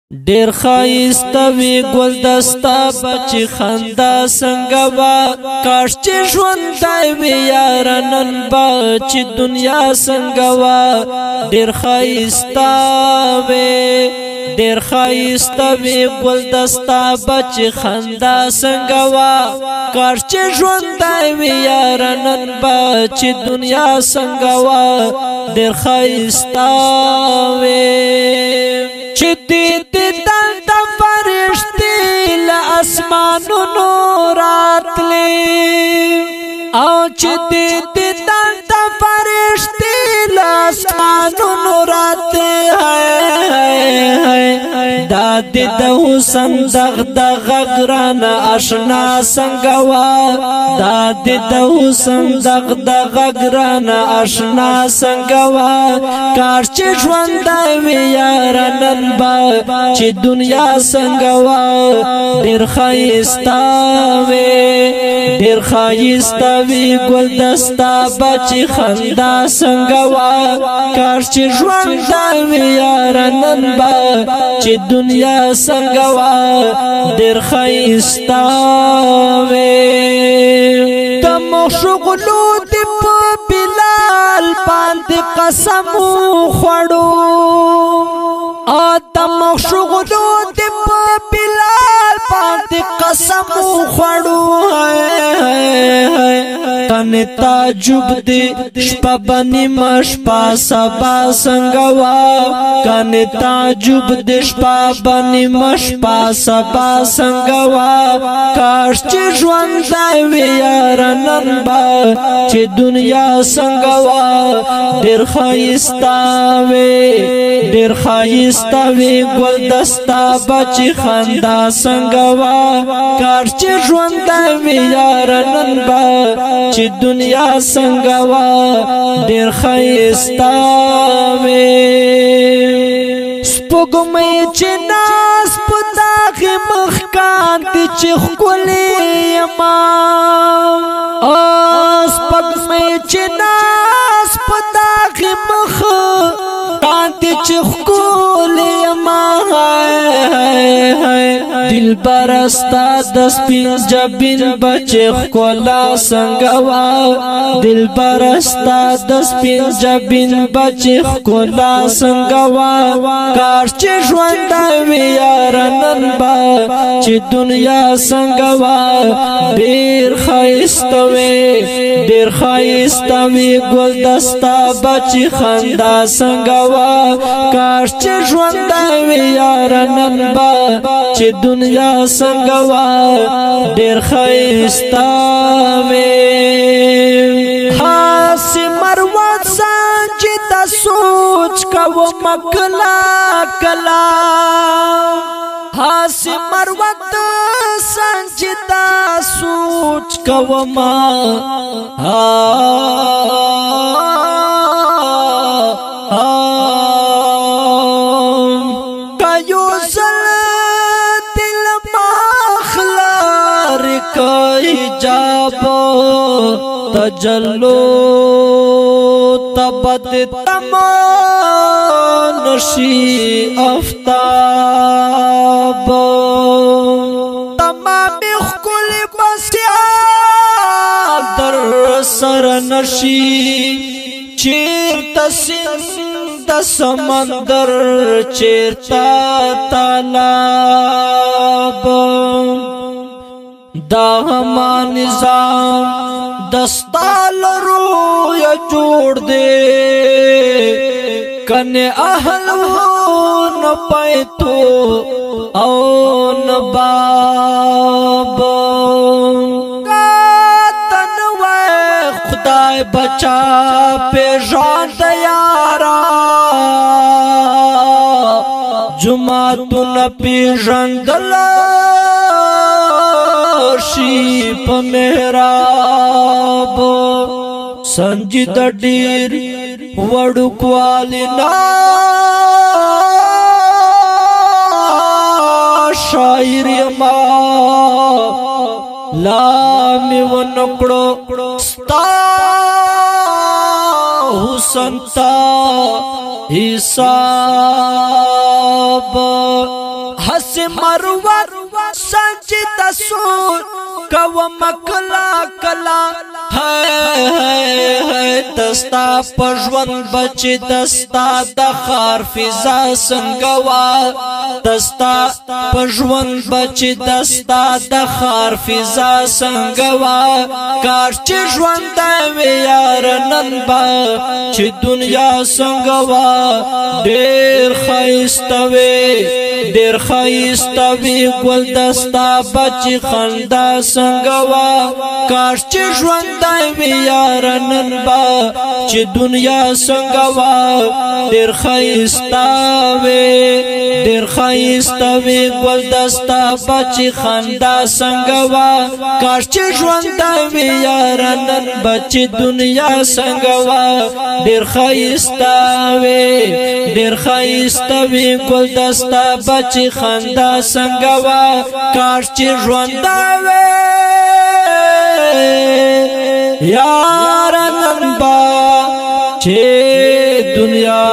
ډیر ښایسته وی ګلدستا بچی خندا څنګه وا کاش چې ژوندی وی یار نن با چې دنیا څنګه وا ډیر ښایسته وی ګلدستا بچی خندا څنګه وا کاش چې ژوندی وی یار نن با چې دنیا څنګه وا ډیر ښایسته وی چې دې د فرشتي له اسمانونو راتلې او چې دې د فرشتي له اسمانونو راتلې دا دې د حسن دغ ګران آشنا څنګه وا دا دې د حسن دغ ګران آشنا څنګه وا کار چې ژوندی وي یار نن با چې دنیا څنګه وا ډیر ښایسته وی ګلدستا بچی خندا څنګه وا کار چې ژوندی وي یار نن با چې دنیا څنګه وا ډیر ښایسته وی تم شغلو دی په بلال باندې قسم خوړو تم شغلو دی په بلال باندې قسم خوړو تن تعجب دی شپه بنی مشپا سبا څنګه وا کن تعجب دی شپه بنی مشپا سبا څنګه وا کاش چې ژوندی وي یار نن با چې دنیا څنګه وا ډیر ښایسته وی ګلدستا بچی خندا څنګه وا کاش چې ژوندی وي یار نن با چې دنیا څنګه وا ډیر ښایسته وی سپوږمۍ چې ناز په داغې مخ کاندي چې ښکلې یما سپوږمۍ چې ناز په داغې مخ کاندي چې ښکلې یما دلبر ستا د سپین جبین بچی ښکلا څنګه وا دلبر ستا د سپین جبین بچی ښکلا څنګه وا کاش چې ژوندی وي یار نن با چې دنیا څنګه وا ډیر ښایسته وی ګلدستا بچی خندا څنګه وا کاش چې ژوندی وي یار نن با چې دنیا څنګه وا ډیر ښایسته وی حاصل مروت سنجیده سوچ کوم کلا کلا حاصل مروت سنجیده سوچ کوم تجلو تبد تمانشی افتاب تمامی خکل بسیار در سر نشی چیرتا سند سمندر چیرتا تالاب دا ہما نظام دستال رویا جوڑ دے کن اہلو نپیتو او نباب کاتنوے خدای بچا پیشان دیارا جمعتو نپیشان دلا شیپ محراب سنجیده ډیر وړوکوالی شاعر یما لا می ونکړو ستا حسن تا حساب حس مروت سجد سور کو مکلا کلا دستا پژوند بچ دستا د خار فضا سنگوا دستا پژوند بچ دستا د خار فضا سنگوا کار چې ژوند وی یار نن با چې دنیا سنگوا ډیر خایستوي ډیر خایستوي ګل دستا بچ خندا سنگوا کار چې ژوند وی یار نن با چې دنیا سنگوا ډیر خایستوي ډیر خایستوي ګل دستا بچ خندا سنگوا کار چې ژوند وی یار نن بچ دنیا سنگوا ډیر خایستوي ډیر خایستوي ګل دستا بچ خندا سنگوا کار چې ژوند وی یار نن با چې دنیا